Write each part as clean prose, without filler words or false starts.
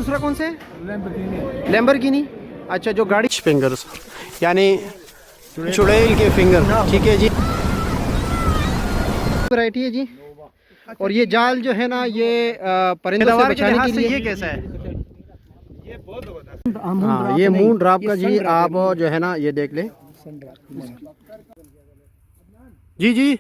दूसरा कौन सा है? लैम्बोर्गिनी। अच्छा, जो गाड़ी फिंगर्स यानी चुड़ैल के फिंगर, ठीक है जी। वैरायटी है जी। और ये जाल जो है ना, ये परिंदों से बचाने के लिए। ये कैसा है? हाँ, ये मून ड्रॉप का जी। आप जो है ना, ये देख ले जी जी।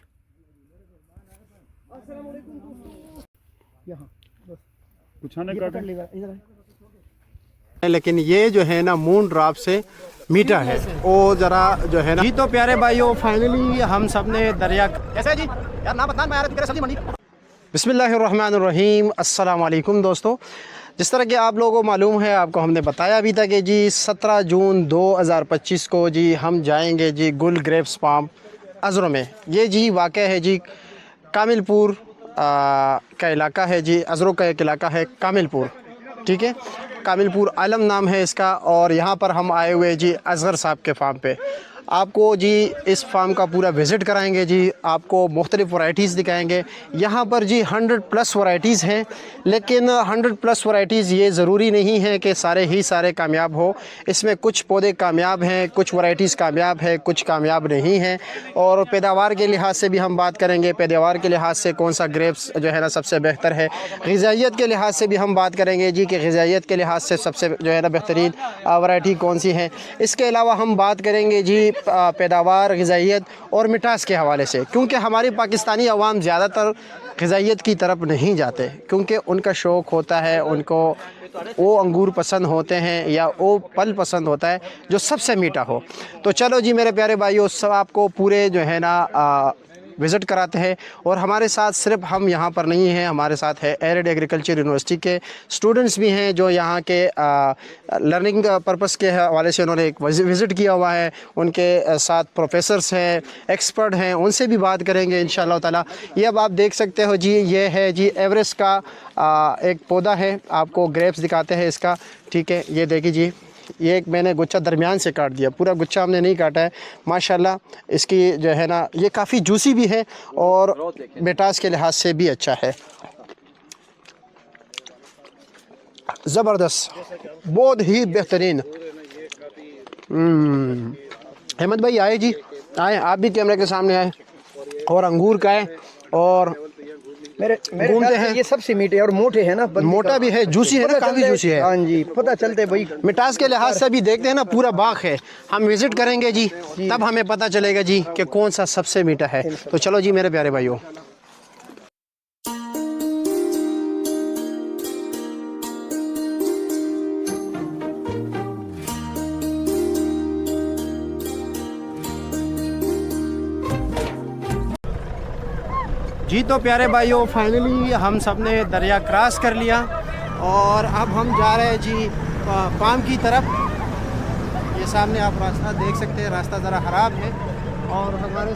लेकिन ये जो है ना, मून ड्रॉप से मीठा है वो जरा जो है ना जी। तो प्यारे भाइयों, फाइनली हम सब ने दरिया कैसे है जी यार, ना बता मैं सब्जी मंडी। बिस्मिल्लाहिर्रहमानिर्रहीम, अस्सलाम वालेकुम दोस्तों। जिस तरह कि आप लोगों को मालूम है, आपको हमने बताया अभी तक कि जी 17 जून 2025 को जी हम जाएंगे जी गुल ग्रेप्स फार्म अजरों में। ये जी वाक़ है जी कामिलपुर का इलाका है जी। अजरों का एक इलाका है कामिलपुर, ठीक है। कामिलपुर आलम नाम है इसका। और यहाँ पर हम आए हुए जी असगर साहब के फार्म पे। आपको जी इस फार्म का पूरा विज़िट कराएंगे जी। आपको मुख्तलिफ़ वैराइटीज़ दिखाएंगे। यहाँ पर जी 100+ वैराइटीज़ हैं, लेकिन 100+ वैराइटीज़ ये ज़रूरी नहीं है कि सारे ही सारे कामयाब हो। इसमें कुछ पौधे कामयाब हैं, कुछ वैराइटीज़ कामयाब है, कुछ कामयाब नहीं हैं। और पैदावार के लिहाज से भी हम बात करेंगे, पैदावार के लिहाज से कौन सा ग्रेप्स जो है ना सबसे बेहतर है। ग़िज़ाइयत के लिहाज से भी हम बात करेंगे जी कि ग़िज़ाइयत के लिहाज से सबसे जो है ना बेहतरीन वैराइटी कौन सी है। इसके अलावा हम बात करेंगे जी पैदावार, ग़िज़ाइयत और मिठास के हवाले से, क्योंकि हमारी पाकिस्तानी अवाम ज़्यादातर ग़िज़ाइयत की तरफ नहीं जाते, क्योंकि उनका शौक़ होता है, उनको वो अंगूर पसंद होते हैं या वो फल पसंद होता है जो सबसे मीठा हो। तो चलो जी मेरे प्यारे भाइयों, सब आपको पूरे जो है ना विज़िट कराते हैं। और हमारे साथ सिर्फ हम यहाँ पर नहीं हैं, हमारे साथ है एरिड एग्रीकल्चर यूनिवर्सिटी के स्टूडेंट्स भी हैं, जो यहाँ के लर्निंग पर्पस के हवाले से उन्होंने एक विज़िट किया हुआ है। उनके साथ प्रोफेसर्स हैं, एक्सपर्ट हैं, उनसे भी बात करेंगे इंशाअल्लाह ताला। ये अब आप देख सकते हो जी, ये है जी एवरेस्ट का एक पौधा है। आपको ग्रेप्स दिखाते हैं इसका, ठीक है। ये देखिए जी, ये एक मैंने गुच्छा दरमियान से काट दिया, पूरा गुच्छा हमने नहीं काटा है। माशाल्लाह इसकी जो है ना, ये काफ़ी जूसी भी है और मिठास के लिहाज से भी अच्छा है। ज़बरदस्त, बहुत ही बेहतरीन। अहमद भाई आए जी, आए, आप भी कैमरे के सामने आए। और अंगूर का है और मेरे घूमते हैं। ये सबसे मीठे और मोटे हैं ना, मोटा भी है, जूसी है ना, काफ़ी जूसी है। हाँ जी, पता चलते भाई मिठास के लिहाज से भी देखते हैं ना, पूरा बाग है। हम विज़िट करेंगे जी, तब हमें पता चलेगा जी कि कौन सा सबसे मीठा है। तो चलो जी मेरे प्यारे भाइयों। जी तो प्यारे भाइयों, फाइनली हम सब ने दरिया क्रॉस कर लिया और अब हम जा रहे हैं जी फार्म की तरफ। ये सामने आप रास्ता देख सकते हैं, रास्ता ज़रा ख़राब है। और हमारे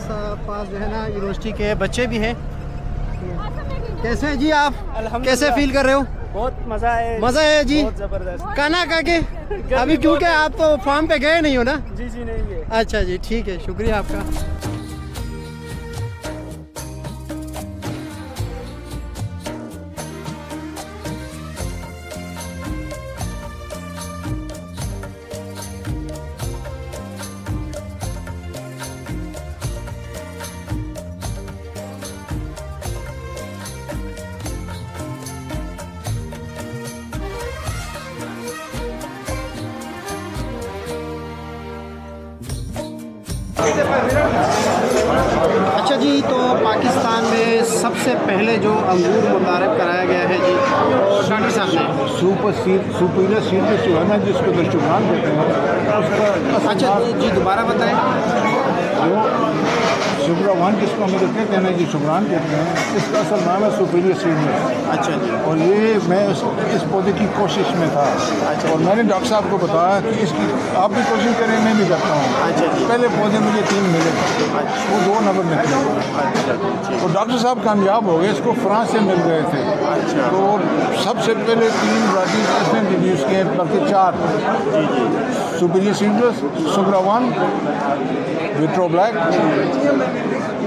पास जो है ना यूनिवर्सिटी के बच्चे भी हैं। कैसे हैं जी आप? कैसे फील कर रहे हो? बहुत मज़ा है। मज़ा है जी, बहुत ज़बरदस्त। खाना खा के अभी, क्योंकि आप तो फार्म पे गए नहीं हो ना? जी जी नहीं है। अच्छा जी, ठीक है, शुक्रिया आपका। अच्छा जी, तो पाकिस्तान में सबसे पहले जो अंगूर मुतारफ़ कराया गया है जी, डॉक्टर साहब ने सुपीरियर सीड जो है ना, जिसको दशुमान कहते हैं उसका। अच्छा जी, दोबारा बताएं। जो शुगरा वन जिसको हम कहते हैं ना जी, शुगरान कहते हैं, इसका असल नाम है सुपीरियर सीड। अच्छा जी। और ये मैं इस पौधे की कोशिश में था। अच्छा। और मैंने डॉक्टर साहब को बताया कि इसकी आप भी कोशिश करें, मैं भी करता हूँ। अच्छा जी। पहले पौधे मुझे 3 मिले, वो 2 नंबर में थे। अच्छा। और डॉक्टर साहब कामयाब हो गए, इसको फ्रांस से मिल गए थे। अच्छा। तो सबसे पहले 3 वैराइटीज इसने इंट्रोड्यूस किए, बल्कि 4। जी जी। Superior seedless, sugra one, vitro black,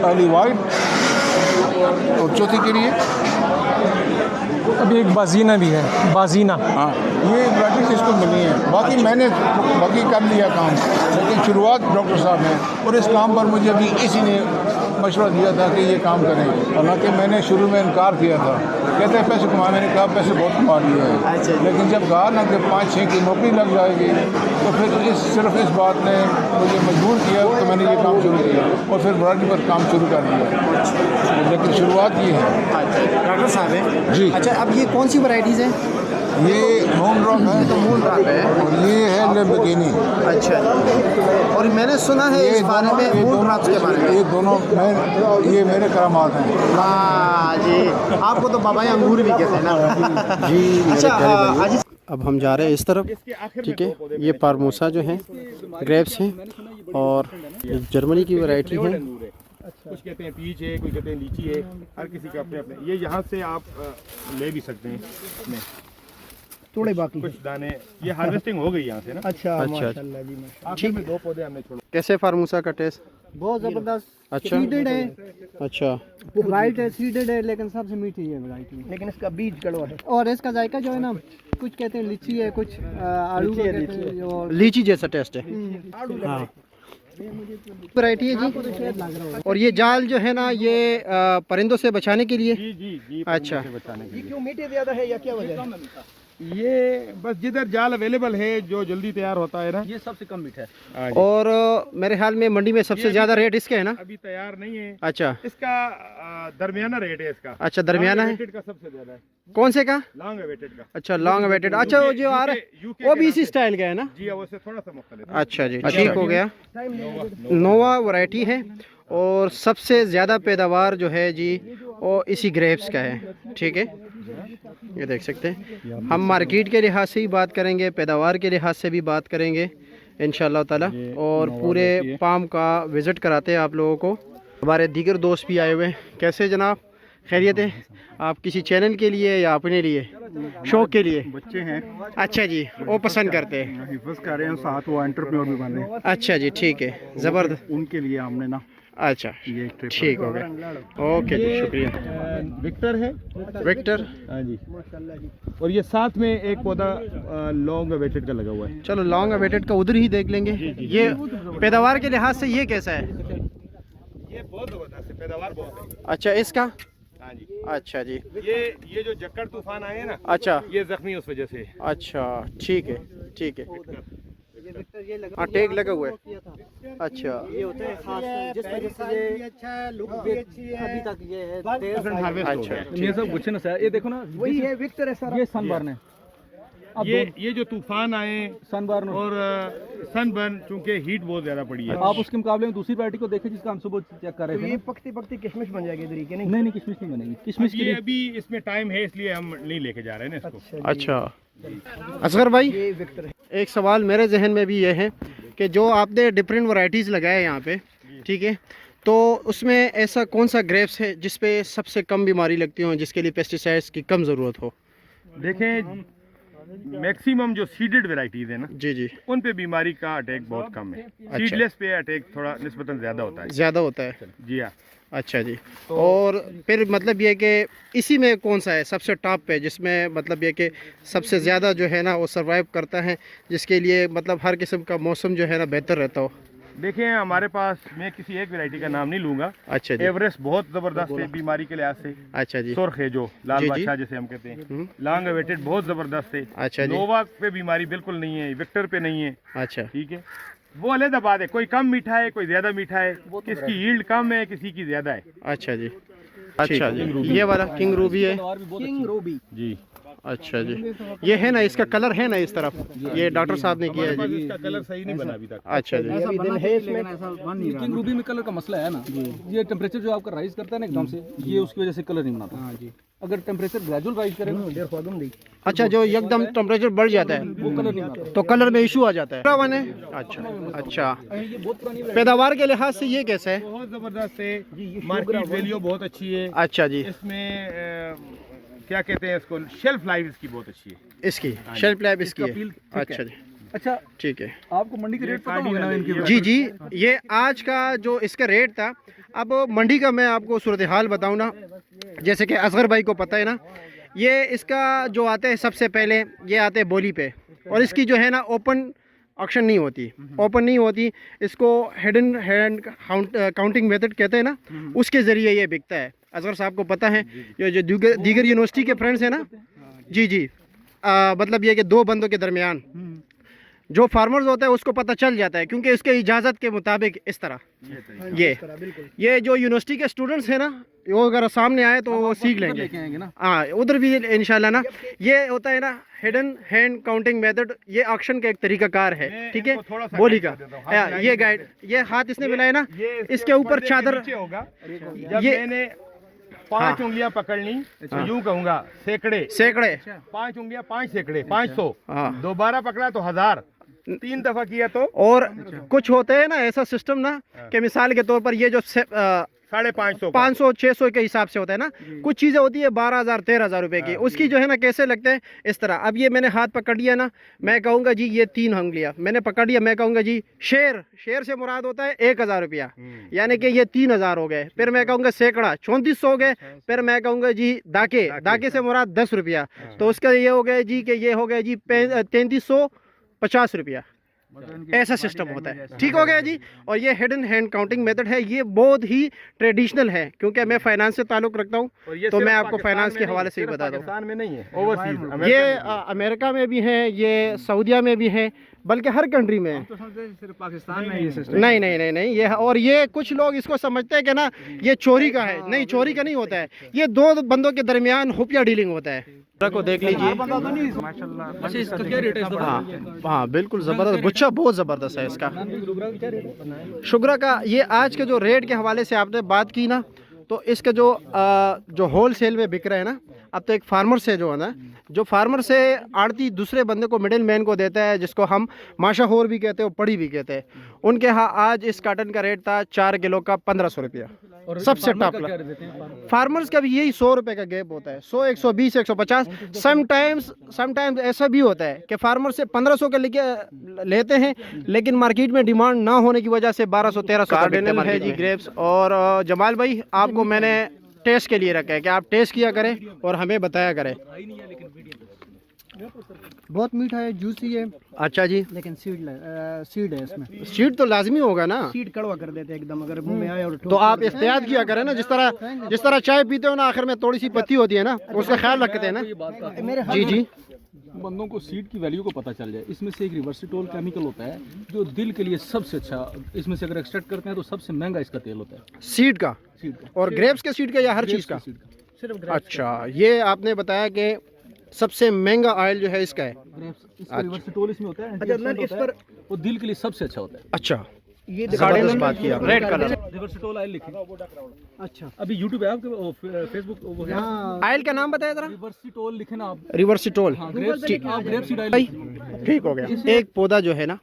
early white, और चौथी के लिए अभी एक बाजीना भी है, बाजीना। हाँ, ये वैरायटी किसको मिली है। बाकी मैंने बाकी कर लिया काम, लेकिन शुरुआत डॉक्टर साहब ने, और इस काम पर मुझे अभी इसी ने मशवरा दिया था कि ये काम करें। हालांकि मैंने शुरू में इनकार किया था, कहते हैं पैसे कमाए। मैंने कहा पैसे बहुत कमा लिए हैं, लेकिन जब कहा ना कि 5-6 की नौकरी लग जाएगी, तो फिर सिर्फ इस बात ने मुझे मजबूर किया तो मैंने ये काम शुरू किया, और फिर वैरायटी पर काम शुरू कर दिया। लेकिन शुरुआत ये है। डॉक्टर साहब है जी। अच्छा, अब ये कौन सी वैराइटीज़ हैं? ये मून रॉक है, तो मून रॉक है। और ये है लेम्बोर्गिनी। अच्छा, और मैंने सुना है इस बारे में, मून रॉक्स के बारे में। ये दोनों ये मेरे करामात हैं। हाँ जी, आपको तो बाबा अंगूर भी कहते हैं ना जी। अच्छा, अब हम जा रहे हैं इस तरफ, ठीक है। ये पारमूसा जो है ग्रेप्स हैं, और ये जर्मनी की वैरायटी है। कुछ कहते हैं पीच है, कुछ कहते हैं लीची है, हर किसी का अपने अपने। ये यहाँ से आप ले भी सकते हैं इसमें थोड़े बाकी कुछ दाने। ये हार्वेस्टिंग हो गई यहाँ से ना। अच्छा, माशाल्लाह जी माशाल्लाह। आखिर में 2 पौधे हमने छोड़े। कैसे फार्मूसा का टेस्ट? बहुत ज़बरदस्त। अच्छा, सीडेड है, अच्छा, वाइट है, सीडेड है, लेकिन सबसे मीठी है वैरायटी। लेकिन इसका बीज कड़वा है। और इसका जायका जो है ना, कुछ कहते हैं लीची है, कुछ आलू का कहते हैं, और लीची जैसा टेस्ट है। हाँ, वैरायटी है जी। और ये जाल जो है ना, ये परिंदों से बचाने के लिए। जी जी जी। अच्छा, बचाने के लिए क्यों मीठे ज़्यादा है या क्या वजह है? ये बस जिधर जाल अवेलेबल है, जो जल्दी तैयार होता है ना, ये सबसे कम मीठा है। हाँ जी। और मेरे ख्याल में मंडी में सबसे ज़्यादा रेट इसके है ना? अभी तैयार नहीं है। अच्छा, इसका दरमियाना रेट है इसका। अच्छा, दरमियाना है। Long awaited का सबसे ज्यादा है। कौन से का? लॉन्ग अवेटेड का। अच्छा, लॉन्ग अवेटेड। अच्छा, वो जो आ रहा है वो भी इसी स्टाइल का है ना? जी, वो से थोड़ा सा मुख्तलिफ। अच्छा जी, ठीक हो गया। नोवा वैरायटी है, और सबसे ज़्यादा पैदावार जो है जी वो इसी ग्रेप्स का है, ठीक है। ये देख सकते हैं। हम मार्केट के लिहाज से ही बात करेंगे, पैदावार के लिहाज से भी बात करेंगे इंशाल्लाह ताला, और पूरे पाम का विज़िट कराते हैं आप लोगों को। हमारे दीगर दोस्त भी आए हुए हैं। कैसे जनाब, खैरियत है? आप किसी चैनल के लिए या अपने लिए, शौक के लिए? बच्चे हैं, अच्छा जी, वो पसंद करते हैं। हिफ्ज़ कर रहे हैं, साथ वो एंटरप्रेन्योर भी बन रहे हैं। अच्छा जी, ठीक है, ज़बरदस्त। उनके लिए हमने ना अच्छा, ये ट्रिप ठीक हो गया। ओके जी, शुक्रिया। विक्टर है। विक्टर, हाँ जी। और ये साथ में एक पौधा लॉन्ग अवेटेड का लगा हुआ है। चलो लॉन्ग अवेटेड का उधर ही देख लेंगे। ये पैदावार के लिहाज से ये कैसा है? ये बहुत जबरदस्त है, पैदावार बहुत है। अच्छा, इसका? हाँ जी। अच्छा जी, ये जो जक्कड़ तूफान आए हैं ना, अच्छा ये जख्मी उस वजह से। अच्छा, ठीक है, ठीक है। हाँ, टैग लगा हुआ है। अच्छा, ये होते हैं खास, जिस वजह से ये अच्छा लुक भी अच्छी है। अभी तक ये है हार्वेस्ट हो अच्छा, गया। ये सब कुछ ना सर, ये देखो ना, वही है विक्टर है सर। ये सनबर्न है। अब ये जो तूफान आए सनबर्न, और सनबर्न, चूंकि हीट बहुत ज्यादा पड़ी है। आप उसके मुकाबले में दूसरी वैरायटी को देखें जिसका हम सुबह चेक कर रहे थे। ये पकती पकती किशमिश बन जाएगी तरीके नहीं। नहीं, किशमिश नहीं बनेगी। किशमिश के ये लिए अभी इसमें टाइम है, इसलिए हम नहीं लेके जा रहे हैं ना इसको। अच्छा। असगर भाई, ये विक्टर है। एक सवाल मेरे जहन में भी ये है कि जो आपने डिफरेंट वैरायटीज़ लगाए यहाँ पे, ठीक है, तो उसमें ऐसा कौन सा ग्रेप्स है जिस पे सबसे कम बीमारी लगती हो, जिसके लिए पेस्टिसाइड्स की कम ज़रूरत हो? देखें, मैक्सिमम जो सीडेड वेराइटीज है ना, जी जी, उन पे बीमारी का अटैक बहुत कम है। सीडलेस पे अटैक थोड़ा निस्बतन ज्यादा होता है। ज़्यादा होता है। जी हाँ। अच्छा जी, और फिर मतलब ये कि इसी में कौन सा है सबसे टॉप पे, जिसमें मतलब ये कि सबसे ज़्यादा जो है ना वो सरवाइव करता है, जिसके लिए मतलब हर किस्म का मौसम जो है ना बेहतर रहता हो? देखें, हमारे पास, मैं किसी एक वैरायटी का नाम नहीं लूंगा। अच्छा जी, एवरेस्ट बहुत जबरदस्त है बीमारी के लिहाज से। अच्छा जी, सुर्ख है जो लाल जी, जी। बादशाह जिसे हम कहते हैं। लॉन्ग अवेटेड बहुत जबरदस्त है। अच्छा जी, नोवा पे बीमारी बिल्कुल नहीं है, विक्टर पे नहीं है। अच्छा, ठीक है, वो अलग बात है। कोई कम मीठा है, कोई ज्यादा मीठा है, किसकी यील्ड कम है, किसी की ज्यादा है। अच्छा जी, अच्छा जी। ये वाला किंग रूबी है। King ruby. जी। अच्छा जी, ये है ना, इसका कलर है ना इस तरफ, ये डॉक्टर साहब ने किया है जी। इसका कलर सही नहीं बना अभी तक। अच्छा जी, अभी दिन है इसमें। किंग रूबी में कलर का मसला है ना, ये टेम्परेचर जो आपका राइज करता है ना एकदम से, ये उसकी वजह से कलर नहीं बनाता। हाँ जी, अगर टेम्परेचर ग्रेजुअल राइज करे अच्छा, जो एकदम टेम्परेचर बढ़ जाता है वो कलर नहीं बनाता। तो कलर में इशू आ जाता है। अच्छा अच्छा, पैदावार के लिहाज से ये कैसा है? बहुत जबरदस्त है, मार्केट वैल्यू बहुत अच्छी है। अच्छा जी, इसमें क्या कहते हैं इसको, शेल्फ लाइफ इसकी बहुत अच्छी है। इसकी शेल्फ लाइफ इसकी इसका है। peel ठीक है। अच्छा जी, अच्छा, ठीक है। आपको मंडी के रेट पता होगा ना इनके? जी जी, ये आज का जो इसका रेट था, अब मंडी का मैं आपको सूरत हाल बताऊँ ना, जैसे कि असगर भाई को पता है ना, ये इसका जो आता है सबसे पहले ये आते हैं बोली पे, और इसकी जो है ना ओपन ऑक्शन नहीं होती, ओपन नहीं होती। इसको हिडन हैंड काउंटिंग मेथड कहते हैं ना, उसके ज़रिए ये बिकता है। असगर साहब को पता है, ये जो दीगर यूनिवर्सिटी के फ्रेंड्स हैं ना, जी जी, मतलब ये कि दो बंदों के दरमियान जो फार्मर्स होता है उसको पता चल जाता है, क्योंकि इसके इजाज़त के मुताबिक इस तरह ये जो यूनिवर्सिटी के स्टूडेंट्स हैं ना, वो अगर सामने आए तो वो सीख लेंगे ना। हाँ, उधर भी इंशाल्लाह ना। ये होता है ना हिडन हैंड काउंटिंग मेथड, ये ऑक्शन का एक तरीकाकार है, ठीक है, बोली का। ये गाइड, ये हाथ इसने मिलाया ना, इसके ऊपर चादर होगा। जब ये मैंने 5 उंगलियां पकड़नी तो यूं कहूंगा सैकड़े, 5 उंगलियां 5 सैकड़े, 500। दोबारा पकड़ा तो 1000, 3 दफा किया तो। और कुछ होते हैं ना ऐसा सिस्टम ना कि मिसाल के तौर पर ये जो 550, 500 600 के हिसाब से होता है ना, कुछ चीज़ें होती है 12,000 13,000 रुपए की, उसकी जो है ना कैसे लगते हैं इस तरह। अब ये मैंने हाथ पकड़ लिया ना, मैं कहूँगा जी ये 3 उंगलियां मैंने पकड़ लिया, मैं कहूँगा जी शेर से मुराद होता है 1,000 रुपया, यानी कि ये 3,000 हो गए। फिर मैं कहूँगा सैकड़ा 3400 हो गए। फिर मैं कहूँगा जी दाके से मुराद 10 रुपया, तो उसका ये हो गया जी कि ये हो गया जी 3350 रुपया। ऐसा सिस्टम होता है, ठीक हो गया जी। और ये हिडन हैंड काउंटिंग मेथड है, ये बहुत ही ट्रेडिशनल है, क्योंकि मैं फाइनेंस से ताल्लुक़ रखता हूँ, तो मैं आपको फाइनेंस के हवाले से ही बता दूँ। पाकिस्तान में नहीं है, ओवरसीज ये अमेरिका में भी है, ये सऊदीया में भी है, बल्कि हर कंट्री में है। सिर्फ पाकिस्तान में ये सिस्टम नहीं नहीं नहीं नहीं, ये और ये कुछ लोग इसको समझते हैं कि ना ये चोरी का है। नहीं, चोरी का नहीं होता है, ये दो बंदों के दरमियान खुफिया डीलिंग होता है। को देख लीजिए, अच्छा इसका क्या रेट है? हाँ हाँ बिल्कुल ज़बरदस्त, गुच्छा बहुत ज़बरदस्त है इसका। शुगरा का ये आज के जो रेट के हवाले से आपने बात की ना, तो इसका जो होल सेल में बिक रहा है ना, अब तो एक फार्मर से जो है ना, जो फार्मर से आड़ती दूसरे बंदे को, मिडिल मैन को देता है, जिसको हम माशाहोर भी कहते हैं और पड़ी भी कहते हैं, उनके यहाँ आज इस काटन का रेट था 4 किलो का 1500 रुपया। सबसे टॉप फार्मर्स का भी यही 100 रुपए का गैप होता है, 100 120 150। समटाइम्स ऐसा भी होता है कि फार्मर से 1500 का लेते हैं, लेकिन मार्केट में डिमांड ना होने की वजह से 1200 1300 कार्डिनल है जी ग्रेप्स। और जमाल भाई, आपको मैंने टेस्ट के लिए रखा है कि आप टेस्ट किया करें और हमें बताया करें। बहुत मीठा है, जूसी है, अच्छा जी, लेकिन सीड है इसमें। सीड तो लाजमी होगा ना, सीड कड़वा कर देते हैं एकदम, अगर मुंह में आए और तो आप एहतियात किया करें ना, जिस तरह चाय पीते हो ना, आखिर में थोड़ी सी पत्ती होती है ना, उसका ख्याल रखते हैं ना। जी जी, बंदों को सीड की वैल्यू को पता चल जाए। इसमें से एक रिवर्सिटोल केमिकल होता है जो दिल के लिए सबसे अच्छा, इसमें से अगर एक्सट्रैक्ट करते हैं तो सबसे महंगा इसका तेल होता है, सीड का। और ग्रेप्स के सीड का या हर चीज़ का? सिर्फ अच्छा, ये आपने बताया कि सबसे महंगा ऑयल जो है इसका है। इसका रिवर्सिटोल इसमें होता है, इस पर वो दिल के लिए सबसे अच्छा होता है। अच्छा, ये जबरदस्त बात किया, रेड कलर। रिवर्सिटोल ऑयल लिखिए। अच्छा, अभी यूट्यूब है आपके, फेसबुक ऑयल का नाम बताया जरा। रिवर्सिटोल लिखे ना आप। रिवर्सिटोल, हाँ, ग्रेप सीड ऑयल। ठीक हो गया। एक पौधा जो है ना,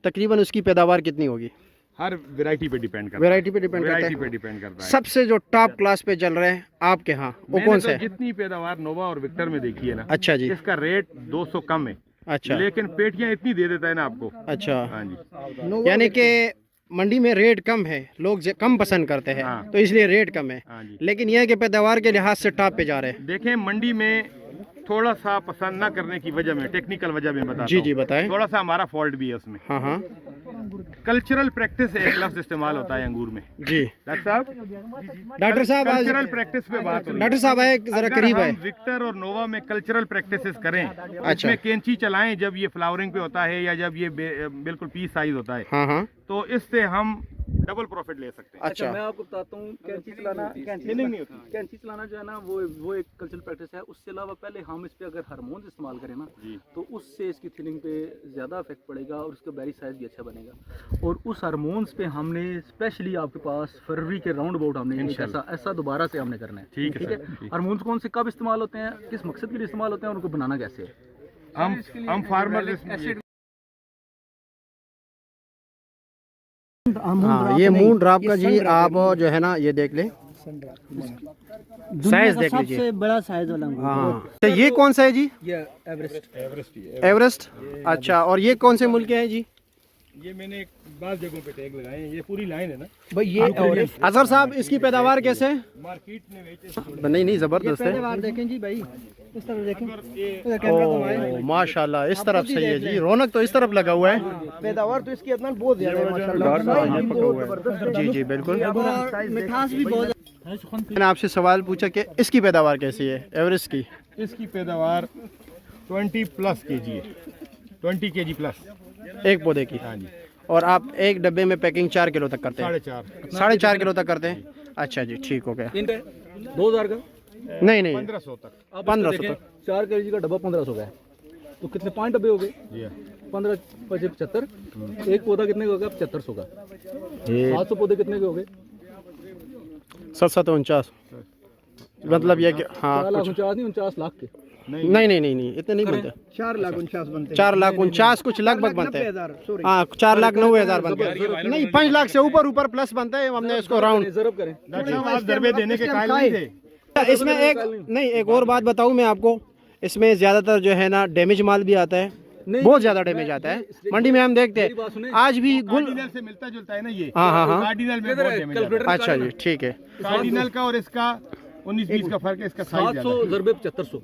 तकरीबन उसकी पैदावार कितनी होगी? हर वैरायटी पे डिपेंड करता है। वैरायटी पे डिपेंड करता वैरायटी है। पे डिपेंड करता है। सबसे जो टॉप क्लास पे चल रहे हैं आपके यहाँ, वो मैंने कौन तो से है? जितनी पैदावार नोवा और विक्टर में देखी है ना, अच्छा जी, इसका रेट 200 कम है, अच्छा लेकिन पेटियां इतनी दे देता है ना आपको। अच्छा, हाँ जी, यानी कि मंडी में रेट कम है, लोग कम पसंद करते हैं, हाँ। तो इसलिए रेट कम है। हाँ जी। लेकिन यह है कि पैदावार के लिहाज से टॉप पे जा रहे हैं। देखें मंडी में थोड़ा सा पसंद ना करने की वजह में, टेक्निकल वजह में बताता जी हूं। जी बताएं। थोड़ा सा हमारा फॉल्ट भी है उसमें। हाँ हाँ कल्चरल प्रैक्टिस एक लफ्ज इस्तेमाल होता है अंगूर में। जी, डॉक्टर साहब आज कल्चरल प्रैक्टिस पे बात हो रही है। डॉक्टर साहब आए जरा अगर करीब आए। हम विक्टर और नोवा में कल्चरल प्रैक्टिसेस करें, अच्छा। इसमें कैंची चलाएं जब ये फ्लावरिंग पे होता है या जब ये बिल्कुल पीस साइज होता है, हाँ हाँ, तो इससे हम डबल प्रॉफिट ले सकते हैं। अच्छा मैं आपको बताता हूँ, कैंची चलाना कैंची चलाना जो है ना, वो एक कल्चरल प्रैक्टिस है। उससे अलावा पहले हम इस पे अगर हार्मोन्स इस्तेमाल करें ना, तो उससे इसकी थिनिंग पे ज़्यादा इफेक्ट पड़ेगा और उसका बेरी साइज भी अच्छा बनेगा। और उस हार्मोन्स पे हमने स्पेशली आपके पास फरवरी के राउंड अबाउट हमने ऐसा दोबारा से हमने करना है। ठीक है। हार्मोन्स कौन से कब इस्तेमाल होते हैं, किस मकसद के लिए इस्तेमाल होते हैं और उनको बनाना कैसे है? हम फार्मर हाँ, ये मून ड्रॉप का जी आप जो है ना, ये देख लें, साइज देख लीजिए, सबसे बड़ा साइज वाला अंगूर। हाँ। तो ये कौन सा है जी? ये एवरेस्ट। एवरेस्ट। अच्छा, और ये कौन से मुल्क के हैं जी? ये मैंने बास जगहों पे टैग लगाए हैं, ये पूरी लाइन है ना। भाई ये अजहर साहब इसकी पैदावार कैसे है? मार्केट में बेचे नहीं ज़बरदस्त है। पैदावार देखें जी भाई, इस तरफ देखें, इधर कैमरा घुमाएं। ओह माशाल्लाह, इस तरफ से ये जी रौनक तो इस तरफ लगा हुआ है। पैदावार तो इसकी अपना बहुत ज्यादा है माशाल्लाह, जी जी बिल्कुल। और मिठास भी बहुत। मैंने आपसे सवाल पूछा कि इसकी पैदावार कैसी है, एवरेज की? इसकी पैदावार 20+ kg है, 20 kg प्लस एक पौधे की। हाँ जी। और आप एक डब्बे में पैकिंग 4 किलो तक करते हैं? 4.5 4.5 किलो तक करते हैं। अच्छा जी ठीक हो गया। 2000 का नहीं नहीं 1500 तक। 1500 तक। 4 kg का डब्बा 1500 का है, तो कितने 5 डब्बे हो गए? जी 15 5 75, एक पौधा कितने का होगा? 7500 का। 700 पौधे कितने के हो गए? 749 मतलब ये कि हाँ 4,49,000 नहीं, 49 लाख के। नहीं इतने नहीं बनते। 4,49,000 बनते हैं। 4,49,000 कुछ लगभग बनते हैं। 90,000 सॉरी। हाँ 4,90,000 बनते हैं। नहीं 5 लाख से ऊपर प्लस बनता है। हमने इसको राउंड जरूर करें। डॉक्टर साहब आप दरबे देने के कायल नहीं थे। इसमें एक और बात बताऊं मैं आपको, इसमें ज़्यादातर जो है ना डैमेज माल भी आता है, बहुत ज़्यादा डैमेज आता है। मंडी में हम देखते हैं आज भी गुल कार्डिनल से मिलता जुलता है ना ये। हाँ कार्डिनल में बहुत डैमेज आता है। अच्छा जी ठीक है। कार्डिनल का और इसका 19-20 का फर्क है, इसका साइज 700 ज़रबे 7500,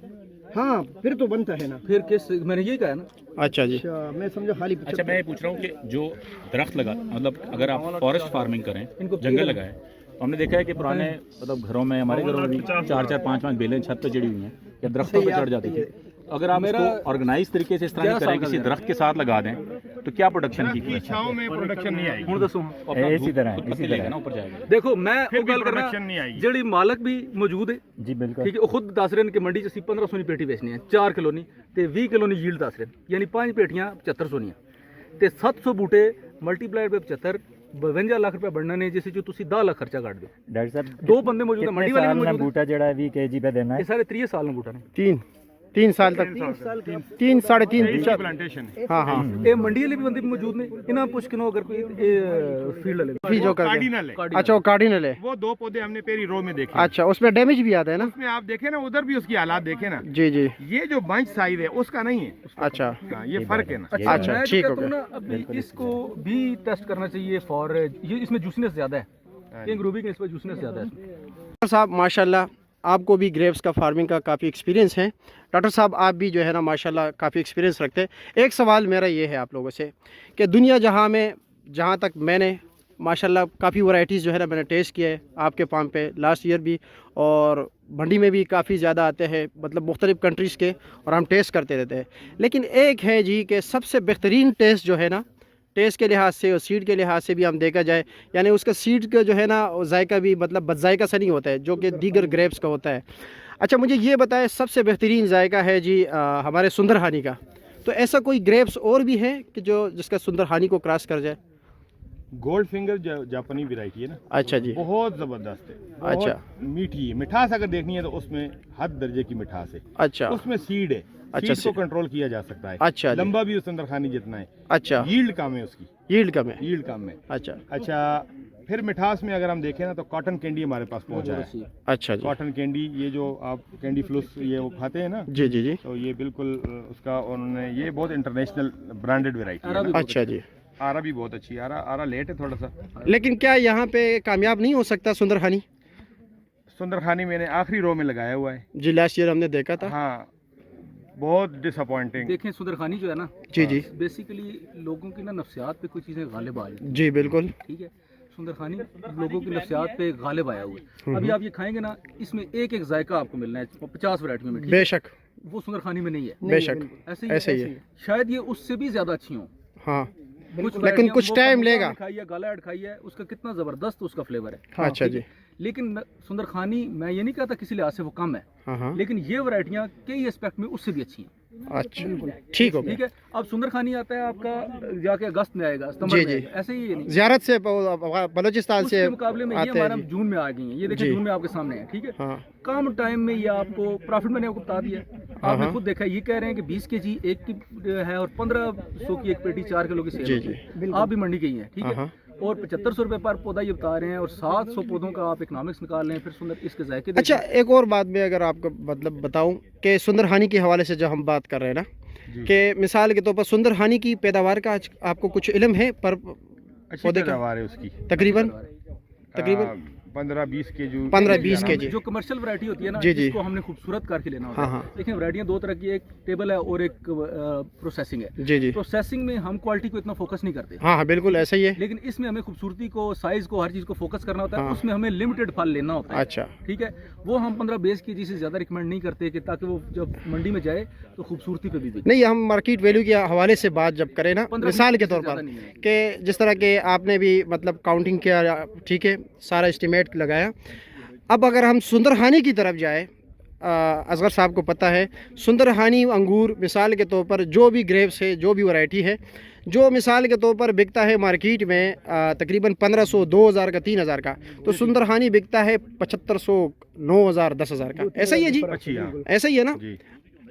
हाँ फिर तो बनता है ना। फिर किस मैंने यही कहा ना। अच्छा जी अच्छा मैं समझो खाली अच्छा मैं ये पूछ रहा हूँ कि जो दरख्त लगा, मतलब अगर आप फॉरेस्ट फार्मिंग करें, जंगल लगाए, तो हमने देखा है कि पुराने मतलब घरों में, हमारे घरों में भी 4-4 5-5 बेलें छत पे चढ़ी हुई हैं या दरख्तों पे चढ़ जाती थी। अगर आप इसको ऑर्गेनाइज तरीके से इस तरह नहीं करें, किसी दरख्त के साथ लगा दें, तो क्या प्रोडक्शन की की छांव में प्रोडक्शन नहीं आएगी। हूँ दसो इसी तरह ना ऊपर जाएगा। देखो मैं फिर वो भी गल करना, प्रोडक्शन नहीं आएगी। ਜਿਹੜੀ ਮਾਲਕ ਵੀ ਮੌਜੂਦ ਹੈ जी बिल्कुल। ठीक है, वो खुद दस रहे हैं कि मंडी 'ਚ ਅਸੀਂ 1500 ਦੀ ਪੇਟੀ ਵੇਚਣੀ ਹੈ, 4 ਕਿਲੋ ਨਹੀਂ ਤੇ 20 ਕਿਲੋ ਦੀ ਯੀਲਡ ਦੱਸ ਰਹੇ ਨੇ, ਯਾਨੀ 5 ਪੇਟੀਆਂ 7500 ਦੀਆਂ ਤੇ 700 ਬੂਟੇ ਮਲਟੀਪਲਾਈਡ ਬਾਈ 75 52 ਲੱਖ ਰੁਪਏ ਬਣਨਾ ਨੇ, ਜਿਸ 'ਚ ਤੁਸੀਂ 10 ਲੱਖ ਖਰਚਾ ਕੱਢ ਦਿਓ। डॉक्टर साहब ਦੋ ਬੰਦੇ ਮੌਜੂਦ ਹੈ, ਮੰਡੀ ਵਾਲੇ ਵੀ ਮੌਜੂਦ बूटा जड़ा 20 kg पे देना ਹੈ। ये सारे 30 साल ਦੇ ਬੂਟਾ ਨੇ। 3 साल तक 3 साढ़े 3 प्लांटेशन है। हाँ हाँ ਇਹ ਮੰਡੀ ਵਾਲੇ ਵੀ ਬੰਦੇ ਵੀ ਮੌਜੂਦ ਨੇ, ਇਹਨਾਂ ਨੂੰ ਪੁੱਛ ਕੇ ਅगर कोई फील्ड वाले भी जो करके। कार्डिनल है। अच्छा वो कार्डिनल है। वो 2 पौधे हमने पहली रो में देखे। अच्छा उसमें डैमेज भी आता है ना? उसमें आप देखे ना, उधर भी उसकी हालात देखे ना। जी जी ये जो बंच साइज है उसका नहीं है। अच्छा हाँ, ये फर्क है ना। अच्छा मैं ठीक तो हो कहता हूँ गया। ना, अभी इसको भी टेस्ट करना चाहिए फॉर ये, इसमें जूसीनेस ज़्यादा है, किंग रूबी के इसमें जूसीनेस ज़्यादा है। डॉक्टर साहब माशाल्लाह आपको भी ग्रेप्स का फार्मिंग का काफ़ी एक्सपीरियंस है। डॉक्टर साहब आप भी जो है ना माशाल्लाह काफ़ी एक्सपीरियंस रखते हैं। एक सवाल मेरा ये है आप लोगों से कि दुनिया जहाँ तक मैंने माशाल्लाह काफ़ी वैरायटीज़ जो है ना मैंने टेस्ट किया है आपके फार्म पे लास्ट ईयर भी, और मंडी में भी काफ़ी ज़्यादा आते हैं, मतलब मुख्तलिफ़ कंट्रीज़ के, और हम टेस्ट करते रहते हैं। लेकिन एक है जी कि सबसे बेहतरीन टेस्ट जो है ना, टेस्ट के लिहाज से और सीड के लिहाज से भी हम देखा जाए, यानी उसका सीड का जो है ना जायका भी मतलब बदजायका सा नहीं होता है जो कि दीगर ग्रेप्स का होता है। अच्छा मुझे ये बताएं सबसे बेहतरीन जायका है जी हमारे सुंदरहानी का, तो ऐसा कोई ग्रेप्स और भी है कि जो जिसका सुंदरहानी को क्रॉस कर जाए? गोल्ड फिंगर जापानी वैरायटी है ना। अच्छा जी बहुत जबरदस्त है, बहुत अच्छा। मीठी है। मिठास अगर देखनी है तो उसमें हद दर्जे की मिठास है। अच्छा उसमें सीड है, अच्छा, सीड को कंट्रोल किया जा सकता है। अच्छा जी। लंबा भी उस सुंदरखानी जितना है। अच्छा यील्ड कम है उसकी, यील्ड कम है। यील्ड कम है। अच्छा अच्छा फिर मिठास में अगर हम देखें ना तो कॉटन कैंडी हमारे पास पहुंचा है। अच्छा जी कॉटन कैंडी, ये जो आप कैंडी फ्लूस ये वो खाते हैं ना, जी जी जी तो ये बिल्कुल उसका उन्होंने, ये बहुत इंटरनेशनल ब्रांडेड वैरायटी है ना। अच्छा जी। आरा भी बहुत अच्छी है। आरा लेट है थोड़ा सा। लेकिन क्या यहाँ पे कामयाब नहीं हो सकता सुंदरहानी? सुंदरखानी मैंने आखिरी रो में लगाया हुआ है। जी लास्ट ईयर हमने देखा था। हाँ बहुत डिसअपॉइंटिंग। देखें सुंदरखानी जो है ना, जी जी बेसिकली लोगों की ना नफ्सियात पे कुछ चीज़ें गालिब आ जाती जी बिल्कुल। ठीक है। सुंदरखानी लोगों की नफ्सियात पे गालिब आया हुआ है। अभी आप ये खाएंगे ना, इसमें एक एक जायका आपको मिलना है 50 वैरायटी में, ठीक है? बेशक वो सुंदरखानी में नहीं है। बेशक ऐसे ही है। शायद ये उससे भी ज्यादा अच्छी हो। हाँ कुछ लेकिन वैरायटियां कुछ वो टाइम कबूतर लेगा। खाई है, गालाड खाई है, उसका कितना जबरदस्त उसका फ्लेवर है। अच्छा जी। लेकिन सुंदरखानी मैं ये नहीं कहता किसी लिहाज से वो कम है, हाँ हाँ लेकिन ये वैरायटियां कई एस्पेक्ट में उससे भी अच्छी हैं। अच्छा ठीक हो ठीक गया। है। अब सुंदरखानी आता है आपका जाके अगस्त में आएगा, सितंबर जी, में जी। आएगा। ऐसे ही ये नहीं, ज़ियारत से बलूचिस्तान से उसके मुकाबले में ये आते हमारा हैं जी। जून में आ गई है। ये देखिए जी। जून में आपके सामने है। ठीक है। हाँ कम टाइम में ये आपको प्रॉफिट मैंने आपको बता दिया। आपने हाँ। खुद देखा, ये कह रहे हैं कि 20 kg एक की है और 1500 की एक पेटी 4 किलो की सेल जी, होती है। आप भी मंडी गई हैं, ठीक है। हाँ। और 7500 रुपए पर पौधा ये बता रहे हैं, और 700 पौधों का आप इकोनॉमिक्स निकाल लें, फिर सुंदर इसके जायके अच्छा एक और बात में अगर आपको मतलब बताऊं कि सुंदरहानी के हवाले से जब हम बात कर रहे हैं ना, कि मिसाल के तौर पर सुंदरहानी की पैदावार का आज आपको कुछ इल्म है पर अच्छी पौधे का पैदावार है उसकी, तकरीबन 15-20 केजी 15-20 केजी। जो कमर्शियल वैरायटी होती है ना, जी, जी। इसको हमने खूबसूरत करके लेना होता है। हाँ, हाँ। लेकिन वैरायटियां दो तरह की, एक टेबल है और एक प्रोसेसिंग है। जी जी प्रोसेसिंग में हम क्वालिटी को इतना फोकस नहीं करते, हाँ हाँ बिल्कुल ऐसा ही है। लेकिन इसमें हमें खूबसूरती को, साइज को, हर चीज को फोकस करना होता है। हाँ। उसमें हमें लिमिटेड फल लेना होता है। अच्छा ठीक है, वो हम 15-20 केजी से ज्यादा रिकमेंड नहीं करते कि ताकि वो जब मंडी में जाए तो खूबसूरती पे भी बिके। नहीं, हम मार्केट वैल्यू के हवाले से बात जब करें ना, 15-20 मिसाल के से तौर ज़्यादा पर नहीं है। कि जिस तरह के आपने भी मतलब काउंटिंग किया, ठीक है, सारा एस्टिमेट लगाया। अब अगर हम सुंदरहानी की तरफ जाए, असगर साहब को पता है सुंदरहानी अंगूर मिसाल के तौर पर जो भी ग्रेप्स है, जो भी वैरायटी है, जो मिसाल के तौर पर बिकता है मार्केट में तकरीबन 1500, 2000 का, 3000 का, तो सुंदरहानी बिकता है 7500, 9000, 10,000 का। ऐसा ही है जी, अच्छी, हाँ। ऐसा ही है ना, जी।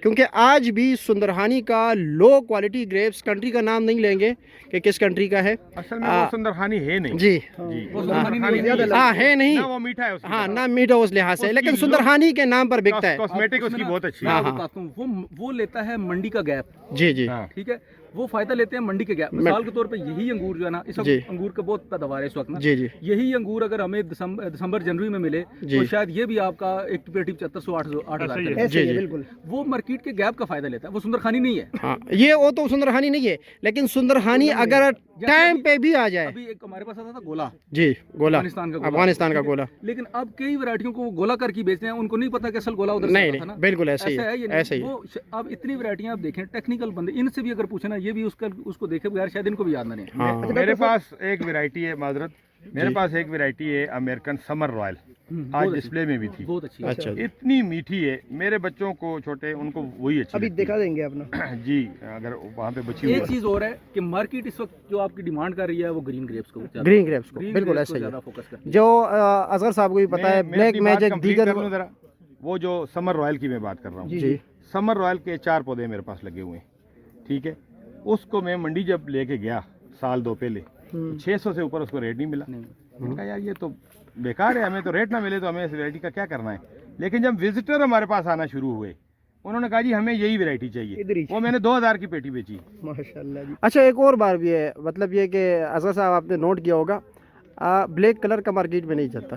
क्योंकि आज भी सुंदरहानी का लो क्वालिटी ग्रेप्स, कंट्री का नाम नहीं लेंगे कि किस कंट्री का है, असल में वो सुंदरहानी है नहीं जी जी, वो सुंदरहानी नहीं है। हाँ है नहीं, ना वो मीठा है उसकी हाँ तरह। ना मीठा उस लिहाज से, उसकी लेकिन लो- सुंदरहानी के नाम पर बिकता है। कॉस्मेटिक उसकी बहुत अच्छी मैं है। आपको बताता हूँ, वो लेता है मंडी का गैप। जी जी हाँ। ठीक है, वो फायदा लेते हैं मंडी के गैप। मिसाल के तौर पे यही अंगूर जो है ना, इस जी। वक्त अंगूर का बहुत पैदावार है इस वक्त ना, जी जी यही अंगूर अगर हमें दिसंबर जनवरी में मिले जी। तो शायद ये भी आपका एक पेटी 7500, 8,000 का जी जी बिल्कुल। वो मार्केट के गैप का फायदा लेता है, वो सुंदरखानी नहीं है। हाँ, ये वो तो सुंदरहानी नहीं है, लेकिन सुंदरहानी अगर टाइम पे भी आ जाए, अभी एक हमारे पास आता था गोला, जी गोला, अफगानिस्तान का गोला। अफगानिस्तान का गोला, लेकिन अब कई वैरायटियों को वो गोला करके बेचते हैं, उनको नहीं पता कि असल गोला उधर से नहीं आता था नहीं ना। बिल्कुल ऐसे ही ऐसा है है, ये नहीं। ऐसे ही है। वो अब इतनी वैरायटियां आप देखें, टेक्निकल बंदे इनसे भी अगर पूछे ना, ये भी उसको देखे बगैर शायद इनको भी याद ना रहे। हाँ मेरे पास एक वैरायटी है, माजरत, मेरे पास एक वैरायटी है अमेरिकन समर रॉयल, आज बहुत डिस्प्ले में भी थी। बहुत अच्छी है। अच्छा जी। इतनी मीठी है, मेरे बच्चों को छोटे उनको वही अच्छी अभी लगती दिखा देंगे अपना। है। जी, अगर वहाँ पे बची हुई एक है। चीज और है कि मार्केट इस वक्त जो आपकी डिमांड कर रही है वो ग्रीन ग्रेप्स को ज्यादा- ग्रीन ग्रेप्स को ग्रीन बिल्कुल ग्रेप्स ऐसे को ही है, ज्यादा फोकस करती है। जो असगर साहब को भी पता है, मैं ब्लैक अपनी बात मैजिक complete दीगर कर लूं जरा। वो जो समर रॉयल की मैं बात कर रहा हूँ, जी समर रॉयल के 4 पौधे मेरे पास लगे हुए हैं, ठीक है। उसको मैं मंडी जब लेके गया साल 2 पहले, 600 से ऊपर उसको रेट नहीं मिला। मैंने कहा यार ये तो बेकार है, हमें तो रेट ना मिले तो हमें इस वैरायटी का क्या करना है। लेकिन जब विजिटर हमारे पास आना शुरू हुए, उन्होंने कहा जी हमें यही वैरायटी इधर चाहिए, ही। वो मैंने 2000 की पेटी बेची। माशाल्लाह जी। अच्छा, एक और बार भी है, मतलब ये कि असगर साहब आपने नोट किया होगा, ब्लैक कलर का मार्केट में नहीं चलता।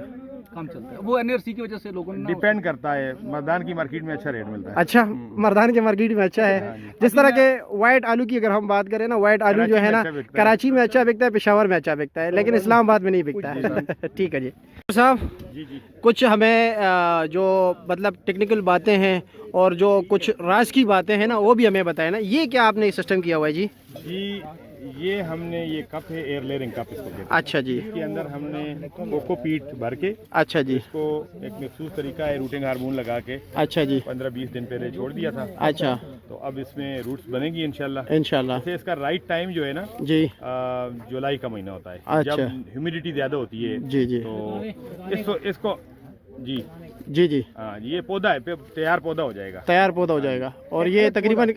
कम चलता है, वो एनआरसी की वजह से लोगों ने ना- डिपेंड करता है, मर्दान की मार्केट में अच्छा रेट मिलता है। अच्छा, मर्दान के मार्केट में अच्छा है। जिस तरह के वाइट आलू की अगर हम बात करें ना, वाइट आलू जो कराची है में ना, अच्छा बिकता है। कराची में अच्छा बिकता है, पेशावर में अच्छा बिकता है, लेकिन इस्लामाबाद में नहीं बिकता है। ठीक है जी साहब, जी जी। कुछ हमें जो मतलब टेक्निकल बातें हैं और जो कुछ राज की बातें हैं ना, वो भी हमें बताएं ना। ये क्या आपने सिस्टम किया हुआ है जी? जी, ये हमने ये कप है, एयर लेयरिंग कप इसको कहते हैं। अच्छा जी, इसके अंदर हमने कोकोपीट भर के अच्छा जी, इसको एक महसूस तरीका है रूटिंग हार्मोन लगा के अच्छा जी, 15-20 दिन पहले छोड़ दिया था। अच्छा, तो अब इसमें रूट्स बनेगी इंशाल्लाह। इंशाल्लाह वैसे इसका राइट टाइम जो है ना, जी, जुलाई का महीना होता है, अच्छा। जब ह्यूमिडिटी ज्यादा होती है। जी जी तो इसको जी जी जी, हाँ, ये पौधा है, तैयार पौधा हो जाएगा, तैयार पौधा हो जाएगा। और ये तकरीबन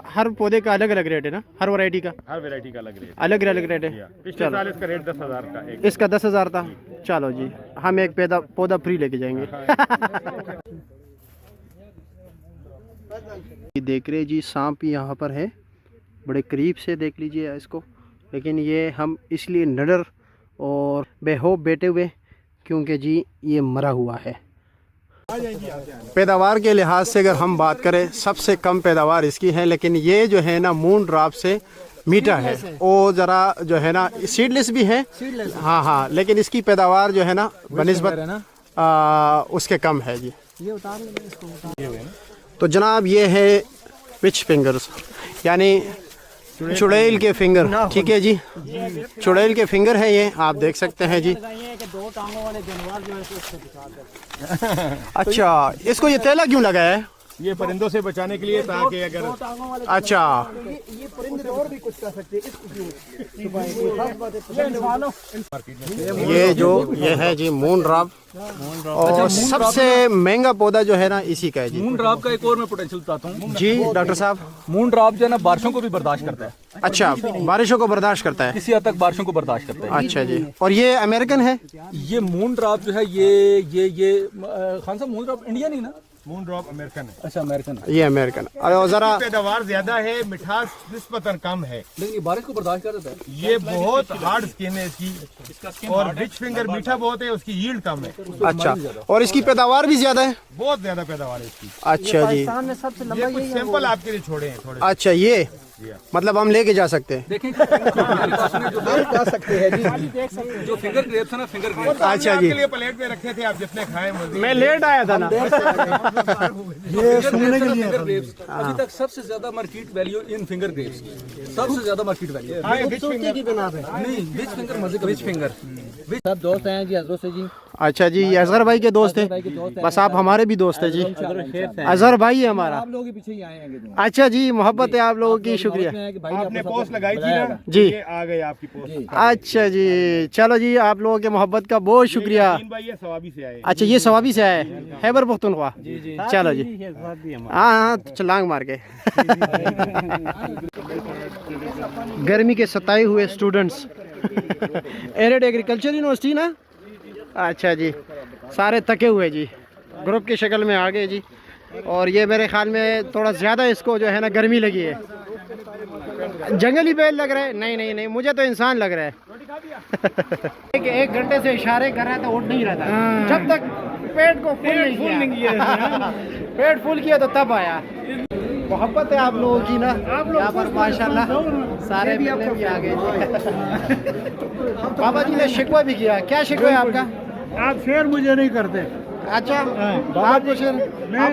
हर पौधे का अलग अलग रेट है ना, हर वैरायटी का हर वैरायटी का अलग रेट। अलग अलग रेट है। पिछले साल इसका रेट 10,000 का एक। इसका 10,000 था। चलो जी, हम एक पौधा फ्री लेके जाएंगे। ये देख रहे जी, सांप यहाँ पर है, बड़े करीब से देख लीजिए इसको। लेकिन ये हम इसलिए नडर और बेहोब बैठे हुए क्योंकि जी ये मरा हुआ है। पैदावार के लिहाज से अगर हम बात करें, सबसे कम पैदावार इसकी है, लेकिन ये जो है ना मून ड्रॉप से मीठा है, वो ज़रा जो है ना सीडलेस भी है, हाँ हाँ, लेकिन इसकी पैदावार जो है ना बनिस्बत उसके कम है जी। ये उतार लेंगे इसको। तो जनाब ये है पिच फिंगर्स, यानी चुड़ैल के फिंगर, ठीक है जी, चुड़ैल के फिंगर है ये, आप देख सकते हैं जी। कि 2 टांगों वाले जानवर जो है उससे दिखा दे। अच्छा, इसको ये तेला क्यों लगाया है? ये परिंदों से बचाने के लिए, ताकि अगर टांगों वाले अच्छा, ये परिंदे और भी कुछ कर सकते हैं। इसको खास बात है, ये जो ये है जी मून ड्रॉप, और सबसे महंगा पौधा जो है ना इसी का है जी। मून ड्रॉप का एक और मैं पोटेंशियल बताता हूँ। जी डॉक्टर साहब, मून ड्रॉप जो है ना बारिशों को भी बर्दाश्त करता है, अच्छा, बारिशों को बर्दाश्त करता है। किसी हद तक बारिशों को बर्दाश्त करता है। अच्छा जी, और ये अमेरिकन है? ये मून ड्रॉप जो है ये खान साहब, मून ड्रॉप इंडिया नहीं ना, मून ड्रॉप अमेरिकन है। अच्छा अमेरिकन है। ये अमेरिकन। और ज़रा पैदावार ज्यादा है, मिठास निस्बतन कम है, लेकिन ये बारिश को बर्दाश्त कर देता है। ये बहुत हार्ड स्किन है इसकी, और बिच फिंगर मीठा बहुत है, उसकी यील्ड कम है। अच्छा, और इसकी पैदावार भी ज़्यादा है। बहुत ज्यादा पैदावार है इसकी। अच्छा जी, ये कुछ सैंपल आपके लिए छोड़े हैं थोड़े। अच्छा ये मतलब हम लेके जा सकते हैं। देखें हमारे पास में जो जा सकते हैं जी, जो फिंगर ग्रेप्स है ना, फिंगर ग्रेप्स अच्छा जी, आपके लिए प्लेट में रखे थे, आप जितने खाए मर्जी। मैं लेट आया था ना। ये सुनने के लिए अभी तक सबसे ज्यादा market value in finger grapes, सबसे ज्यादा मार्केट वैल्यू खूबसूरती की बिना पे। नहीं, बिच फिंगर मजे का बिच फिंगर। सब दोस्त हैं जी हजरत से जी। अच्छा जी, ये असगर भाई के दोस्त हैं। बस आप हमारे भी दोस्त हैं जी। असगर भाई है हमारा। आप लोगों के पीछे ही आए हैं। अच्छा जी, मोहब्बत है आप लोगों की, शुक्रिया आपने पोस्ट लगाई थी ना जी। ये आ गई आपकी पोस्ट। अच्छा जी, चलो जी, आप लोगों के मोहब्बत का बहुत शुक्रिया। भाई ये सवाबी से आए। अच्छा, ये सवाबी से आए, खैबर पख्तूनख्वा। चलो जी, हाँ हाँ, छलांग मार के। गर्मी के सताए हुए स्टूडेंट्स, एरिड एग्रीकल्चर यूनिवर्सिटी ना। अच्छा जी, सारे थके हुए जी, ग्रुप की शक्ल में आ गए जी। और ये मेरे ख्याल में थोड़ा ज़्यादा इसको जो है ना गर्मी लगी है। जंगली बैल लग रहा है। नहीं नहीं नहीं, मुझे तो इंसान लग रहा है। एक घंटे से इशारे कर रहा था, उठ नहीं रहा था जब तक पेट को फुल नहीं किया। पेट फुल किया तो तब आया। मोहब्बत है आप लोगों की ना यहाँ पर, माशाल्लाह सारे भी आ गए। बाबा जी ने शिकवा भी किया। क्या शिकवा है आपका? आप शेयर मुझे नहीं करते। अच्छा, आपको शेयर? मैं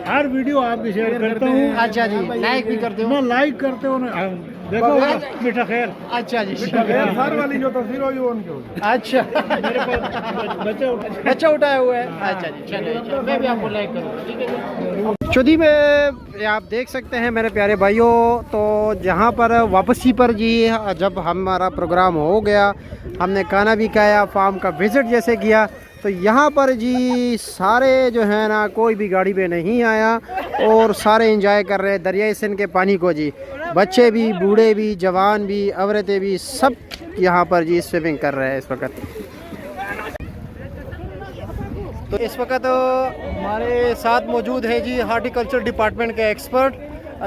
हर वीडियो आपकी शेयर करता हूँ। अच्छा जी, लाइक भी करते हो? मैं लाइक करते हो ना, देखो मीठा खैर। अच्छा जी, खैर वाली जो तस्वीर होगी वो उनकी होगी। अच्छा, मेरे पास बच्चा उठाया हुआ है। अच्छा जी, चलिए मैं भी आपको लाइक करूँगा, ठीक है जी। चौधरी में आप देख सकते हैं मेरे प्यारे भाइयों, तो जहाँ पर वापसी पर जी जब हमारा प्रोग्राम हो गया, हमने खाना भी खाया, फार्म का विज़िट जैसे किया, तो यहाँ पर जी सारे जो है ना, कोई भी गाड़ी पे नहीं आया और सारे एंजॉय कर रहे हैं दरियाई सिंध के पानी को जी। बच्चे भी, बूढ़े भी, जवान भी, औरतें भी, सब यहाँ पर जी स्विमिंग कर रहे हैं इस वक्त। तो इस वक्त हमारे साथ मौजूद है जी हार्टिकल्चर डिपार्टमेंट के एक्सपर्ट,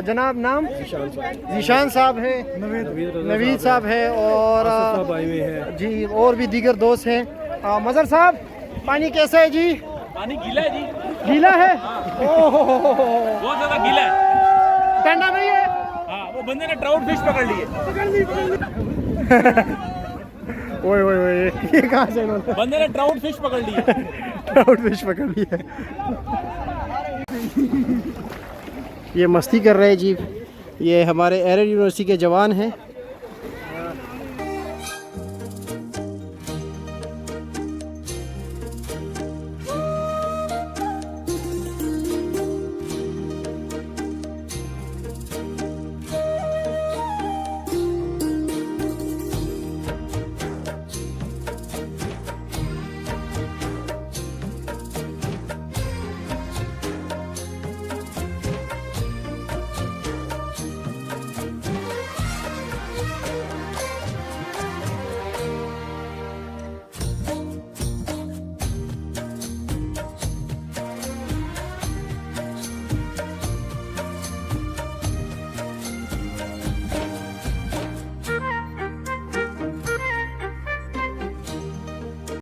जनाब नाम जीशान साहब है, नवीद साहब है, और जी और भी दीगर दोस्त हैं। मज़हर साहब, पानी कैसा है जी? पानी गीला है जी, गीला है। ओह, बहुत ज्यादा गीला है। ठंडा नहीं है? हाँ, वो बंदे ने ट्राउट फिश पकड़ ली है। ओए ओए ओए, ये कहाँ से इन्होंने बंदे ने ट्राउट फिश पकड़ ली है। ट्राउट फिश पकड़ ली है। ये मस्ती कर रहे हैं जी। ये हमारे एरिड यूनिवर्सिटी के जवान हैं।